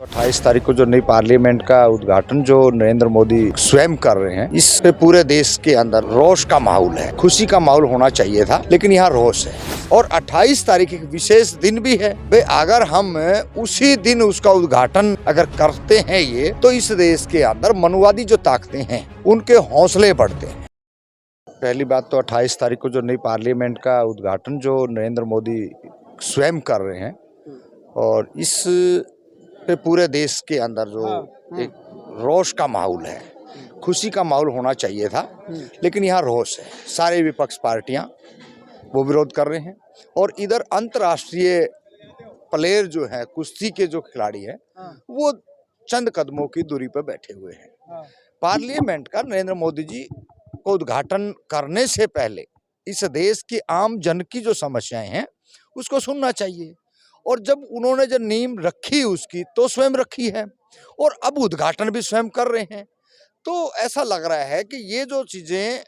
28 तारीख को जो नई पार्लियामेंट का उद्घाटन जो नरेंद्र मोदी स्वयं कर रहे हैं, इससे पूरे देश के अंदर रोष का माहौल है। खुशी का माहौल होना चाहिए था, लेकिन यहाँ रोष है। और 28 तारीख एक विशेष दिन भी है। भाई अगर हम उसी दिन उसका उद्घाटन अगर करते हैं ये, तो इस देश के अंदर मनुवादी जो ताकतें हैं उनके हौसले बढ़ते हैं। पहली बात तो 28 तारीख को जो नई पार्लियामेंट का उद्घाटन जो नरेंद्र मोदी स्वयं कर रहे हैं, और इस पे पूरे देश के अंदर जो एक रोष का माहौल है, खुशी का माहौल होना चाहिए था, लेकिन यहाँ रोष है। सारे विपक्ष पार्टियां वो विरोध कर रहे हैं, और इधर अंतर्राष्ट्रीय प्लेयर जो है, कुश्ती के जो खिलाड़ी हैं, वो चंद कदमों की दूरी पर बैठे हुए हैं। पार्लियामेंट का नरेंद्र मोदी जी को उद्घाटन करने से पहले इस देश की आम जन की जो समस्याएं हैं उसको सुनना चाहिए। और जब उन्होंने जो नींव रखी उसकी, तो स्वयं रखी है, और अब उद्घाटन भी स्वयं कर रहे हैं, तो ऐसा लग रहा है कि ये जो चीजें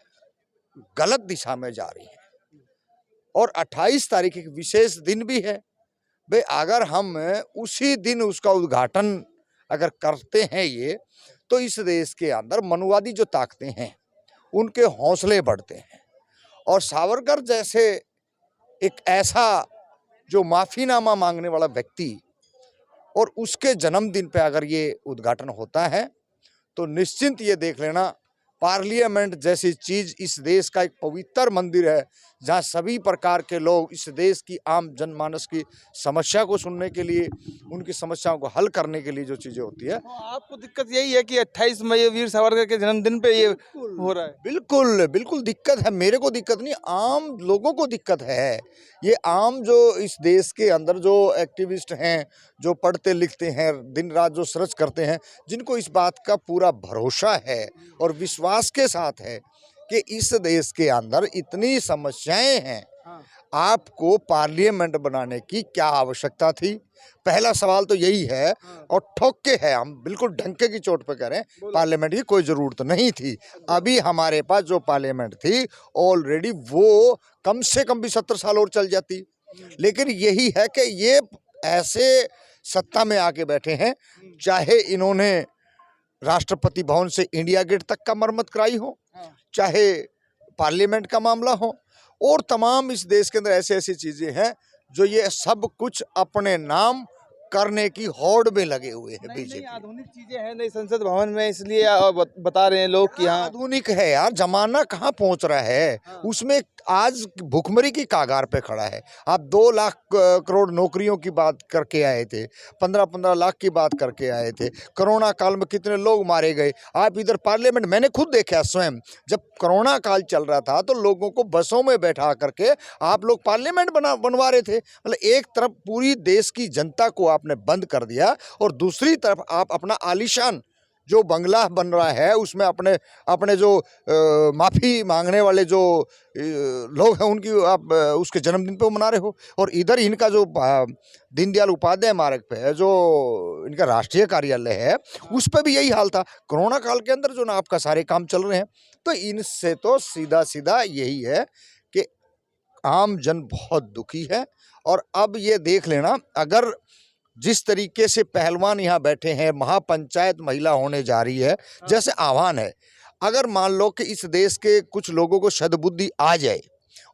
गलत दिशा में जा रही हैं। और 28 तारीख एक विशेष दिन भी है। भाई अगर हम उसी दिन उसका उद्घाटन अगर करते हैं ये, तो इस देश के अंदर मनुवादी जो ताकतें हैं उनके हौसले बढ़ते हैं। और सावरकर जैसे एक ऐसा जो माफीनामा मांगने वाला व्यक्ति, और उसके जन्मदिन पे अगर ये उद्घाटन होता है, तो निश्चिंत ये देख लेना, पार्लियामेंट जैसी चीज इस देश का एक पवित्र मंदिर है, जहां सभी प्रकार के लोग इस देश की आम जनमानस की समस्या को सुनने के लिए, उनकी समस्याओं को हल करने के लिए जो चीजें होती है। आपको दिक्कत यही है कि 28 मई वीर सावरकर के जन्मदिन पे ये हो रहा है? बिल्कुल बिल्कुल दिक्कत है। मेरे को दिक्कत नहीं, आम लोगों को दिक्कत है। ये आम जो इस देश के अंदर जो एक्टिविस्ट हैं, जो पढ़ते लिखते हैं, दिन रात जो सर्च करते हैं, जिनको इस बात का पूरा भरोसा है और विश्वास के साथ है कि इस देश के अंदर इतनी समस्याएं हैं, आपको पार्लियामेंट बनाने की क्या आवश्यकता थी? पहला सवाल तो यही है, और ठोक के है, हम बिल्कुल डंके की चोट पे कह रहे हैं, पार्लियामेंट की कोई जरूरत नहीं थी। अभी हमारे पास जो पार्लियामेंट थी ऑलरेडी, वो कम से कम भी 70 साल और चल जाती। लेकिन यही है कि ये ऐसे सत्ता में आके बैठे हैं, चाहे इन्होंने राष्ट्रपति भवन से इंडिया गेट तक का मरम्मत कराई हो, चाहे पार्लियामेंट का मामला हो, और तमाम इस देश के अंदर ऐसी ऐसी चीजें हैं जो ये सब कुछ अपने नाम करने की होड़ में लगे हुए हैं। बीजेपी आधुनिक चीजें हैं नहीं संसद भवन में, इसलिए बता रहे हैं लोग कि हाँ आधुनिक है यार। जमाना कहाँ पहुंच रहा है, उसमें आज भुखमरी की कागार पे खड़ा है। आप 2 लाख करोड़ नौकरियों की बात करके आए थे, 15-15 लाख की बात करके आए थे। कोरोना काल में कितने लोग मारे गए। आप इधर पार्लियामेंट, मैंने खुद देखा स्वयं, जब कोरोना काल चल रहा था तो लोगों को बसों में बैठा करके आप लोग पार्लियामेंट बनवा रहे थे। मतलब एक तरफ पूरी देश की जनता को आपने बंद कर दिया, और दूसरी तरफ आप अपना आलीशान जो बंगला बन रहा है उसमें अपने अपने जो माफ़ी मांगने वाले जो लोग हैं उनकी आप उसके जन्मदिन पे मना रहे हो। और इधर इनका जो दीनदयाल उपाध्याय मार्ग पे है, जो इनका राष्ट्रीय कार्यालय है, उस पर भी यही हाल था। कोरोना काल के अंदर जो ना आपका सारे काम चल रहे हैं, तो इनसे तो सीधा सीधा यही है कि आम जन बहुत दुखी है। और अब ये देख लेना, अगर जिस तरीके से पहलवान यहाँ बैठे हैं, महापंचायत महिला होने जा रही है, जैसे आह्वान है, अगर मान लो कि इस देश के कुछ लोगों को सद्बुद्धि आ जाए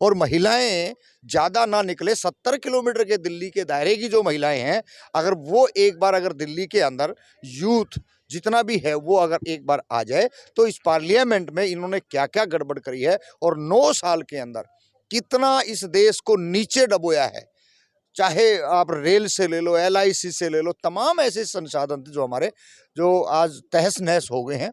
और महिलाएं ज़्यादा ना निकले, 70 किलोमीटर के दिल्ली के दायरे की जो महिलाएं हैं, अगर वो एक बार अगर दिल्ली के अंदर यूथ जितना भी है वो अगर एक बार आ जाए, तो इस पार्लियामेंट में इन्होंने क्या क्या गड़बड़ करी है, और 9 साल के अंदर कितना इस देश को नीचे डबोया है। चाहे आप रेल से ले लो, LIC से ले लो, तमाम ऐसे संसाधन थे जो हमारे जो आज तहस नहस हो गए हैं।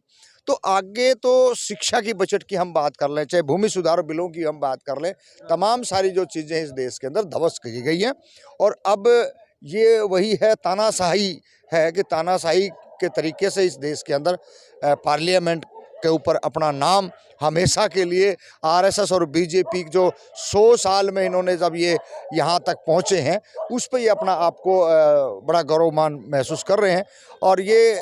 तो आगे तो शिक्षा की बजट की हम बात कर लें, चाहे भूमि सुधार बिलों की हम बात कर लें, तमाम सारी जो चीज़ें इस देश के अंदर ध्वस्त की गई हैं। और अब ये वही है, तानाशाही है कि तानाशाही के तरीके से इस देश के अंदर पार्लियामेंट के ऊपर अपना नाम हमेशा के लिए, RSS और बीजेपी जो 100 साल में इन्होंने जब ये यहाँ तक पहुँचे हैं, उस पर ये अपना आपको बड़ा गौरवमान महसूस कर रहे हैं। और ये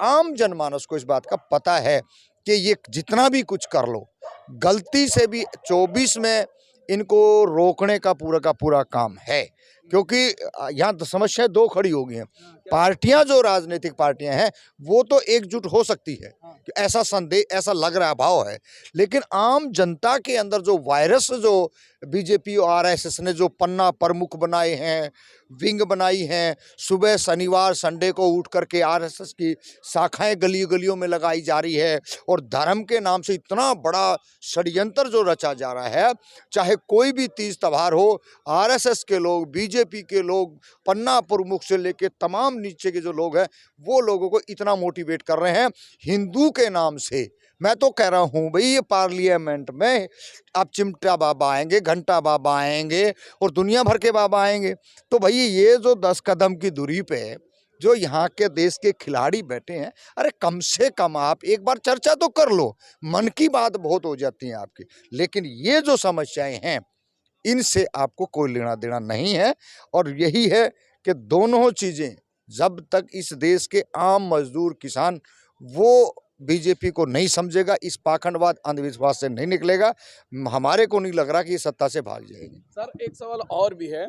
आम जनमानस को इस बात का पता है कि ये जितना भी कुछ कर लो, गलती से भी 24 में इनको रोकने का पूरा काम है। क्योंकि यहाँ तो समस्या 2 खड़ी हो गई हैं। पार्टियां जो राजनीतिक पार्टियां हैं वो तो एकजुट हो सकती है हाँ। कि ऐसा संदेह ऐसा लग रहा भाव है, लेकिन आम जनता के अंदर जो वायरस जो बीजेपी और आरएसएस ने जो पन्ना प्रमुख बनाए हैं, विंग बनाई हैं, सुबह शनिवार संडे को उठ करके आरएसएस की शाखाएं गली गलियों में लगाई जा रही है और धर्म के नाम से इतना बड़ा षड्यंत्र जो रचा जा रहा है, चाहे कोई भी तीज त्योहार हो, आरएसएस के लोग, बीजेपी के लोग, पन्ना प्रमुख से लेके तमाम नीचे के जो लोग हैं वो लोगों को इतना मोटिवेट कर रहे हैं हिंदू के नाम से। मैं तो कह रहा हूँ भाई, ये पार्लियामेंट में अब चिमटा बाबा आएंगे, घंटा बाबा आएंगे और दुनिया भर के बाबा आएंगे, तो भाई ये जो 10 कदम की दूरी पे जो यहाँ के देश के खिलाड़ी बैठे हैं, अरे कम से कम आप एक बार चर्चा तो कर लो। मन की बात बहुत हो जाती है आपकी, लेकिन ये जो समस्याएं हैं इनसे आपको कोई लेना देना नहीं है। और यही है कि दोनों चीज़ें जब तक इस देश के आम मजदूर किसान वो बीजेपी को नहीं समझेगा, इस पाखंडवाद अंधविश्वास से नहीं निकलेगा, हमारे को नहीं लग रहा कि ये सत्ता से भाग जाएगी। सर एक सवाल और भी है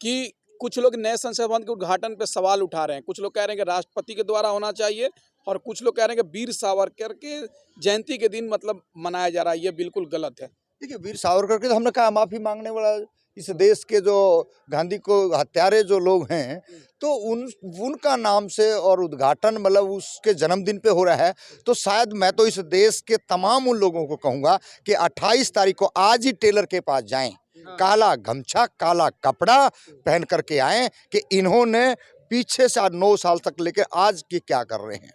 कि कुछ लोग नए संसद भवन के उद्घाटन पे सवाल उठा रहे हैं। कुछ लोग कह रहे हैं कि राष्ट्रपति के द्वारा होना चाहिए और कुछ लोग कह रहे हैं कि वीर सावरकर के जयंती के दिन मतलब मनाया जा रहा है, ये बिल्कुल गलत है। देखिए, वीर सावरकर के तो हमने कहा माफ़ी मांगने वाला इस देश के जो गांधी को हत्यारे जो लोग हैं, तो उनका नाम से और उद्घाटन मतलब उसके जन्मदिन पे हो रहा है, तो शायद मैं तो इस देश के तमाम उन लोगों को कहूँगा कि 28 तारीख को आज ही टेलर के पास जाएं, काला गमछा काला कपड़ा पहन करके आएँ कि इन्होंने पीछे से 9 साल तक लेकर आज की क्या कर रहे हैं।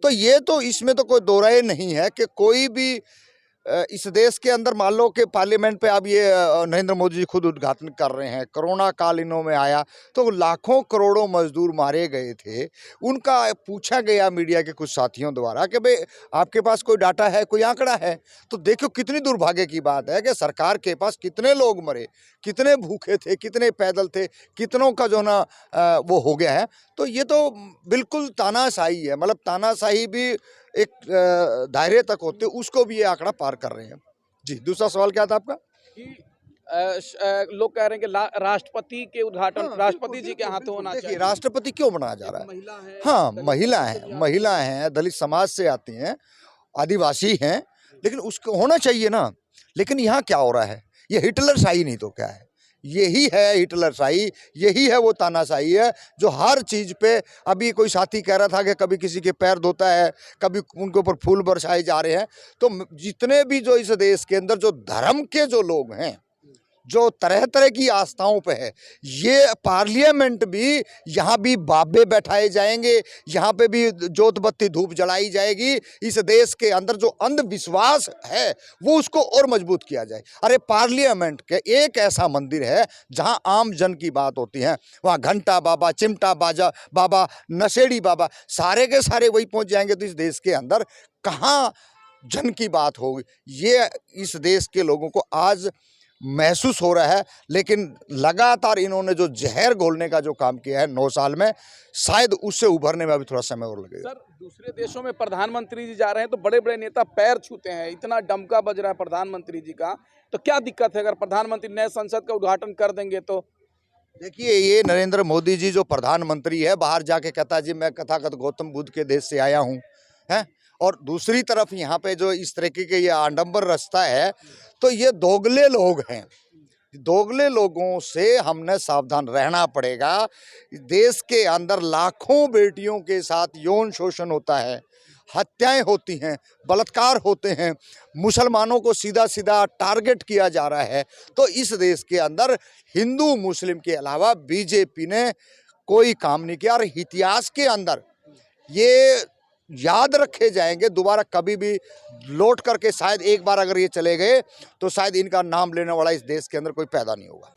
तो ये तो इसमें तो कोई दो राय नहीं है कि कोई भी इस देश के अंदर मान लो कि पार्लियामेंट पे अब ये नरेंद्र मोदी जी खुद उद्घाटन कर रहे हैं, कोरोना काल इनों में आया तो लाखों करोड़ों मजदूर मारे गए थे। उनका पूछा गया मीडिया के कुछ साथियों द्वारा कि भाई आपके पास कोई डाटा है, कोई आंकड़ा है, तो देखो कितनी दुर्भाग्य की बात है कि सरकार के पास कितने लोग मरे, कितने भूखे थे, कितने पैदल थे, कितनों का जो ना वो हो गया है। तो ये तो बिल्कुल तानाशाही है, मतलब तानाशाही भी एक दायरे तक होते, उसको भी ये आंकड़ा पार कर रहे हैं। जी, दूसरा सवाल क्या था आपका? कि लोग कह रहे हैं कि राष्ट्रपति के उद्घाटन राष्ट्रपति जी के हाथों होना देखिए, चाहिए। राष्ट्रपति क्यों बनाया जा रहा है? महिला है, हाँ, दलित महिला हैं, दलित समाज से आती हैं, आदिवासी हैं, लेकिन उसको होना चाहिए ना। लेकिन यहाँ क्या हो रहा है? ये हिटलरशाही नहीं तो क्या है? यही है हिटलरशाही, यही है वो तानाशाही है जो हर चीज़ पे। अभी कोई साथी कह रहा था कि कभी किसी के पैर धोता है, कभी उनके ऊपर फूल बरसाए जा रहे हैं। तो जितने भी जो इस देश के अंदर जो धर्म के जो लोग हैं, जो तरह तरह की आस्थाओं पे है, ये पार्लियामेंट भी, यहाँ भी बाबे बैठाए जाएंगे, यहाँ पे भी जोत बत्ती धूप जलाई जाएगी। इस देश के अंदर जो अंधविश्वास है वो उसको और मजबूत किया जाए। अरे पार्लियामेंट के एक ऐसा मंदिर है जहाँ आम जन की बात होती है, वहाँ घंटा बाबा, चिमटा बाजा बाबा, नशेड़ी बाबा सारे के सारे वही पहुँच जाएंगे, तो इस देश के अंदर कहाँ जन की बात होगी? ये इस देश के लोगों को आज महसूस हो रहा है। लेकिन लगातार इन्होंने जो जहर घोलने का जो काम किया है 9 साल में, शायद उससे उभरने में अभी थोड़ा समय और लगेगा। सर दूसरे देशों में प्रधानमंत्री जी जा रहे हैं तो बड़े बड़े नेता पैर छूते हैं, इतना डमका बज रहा है प्रधानमंत्री जी का, तो क्या दिक्कत है अगर प्रधानमंत्री नए संसद का उद्घाटन कर देंगे तो? देखिए, ये नरेंद्र मोदी जी जो प्रधानमंत्री है, बाहर जाके कहता जी मैं तथागत गौतम बुद्ध के देश से आया हूँ, हैं, और दूसरी तरफ यहाँ पे जो इस तरीके के ये आडंबर रास्ता है, तो ये दोगले लोग हैं। दोगले लोगों से हमने सावधान रहना पड़ेगा। देश के अंदर लाखों बेटियों के साथ यौन शोषण होता है, हत्याएं होती हैं, बलात्कार होते हैं, मुसलमानों को सीधा सीधा टारगेट किया जा रहा है। तो इस देश के अंदर हिंदू मुस्लिम के अलावा बीजेपी ने कोई काम नहीं किया, और इतिहास के अंदर ये याद रखे जाएंगे दोबारा कभी भी लौट करके। शायद एक बार अगर ये चले गए तो शायद इनका नाम लेने वाला इस देश के अंदर कोई पैदा नहीं होगा।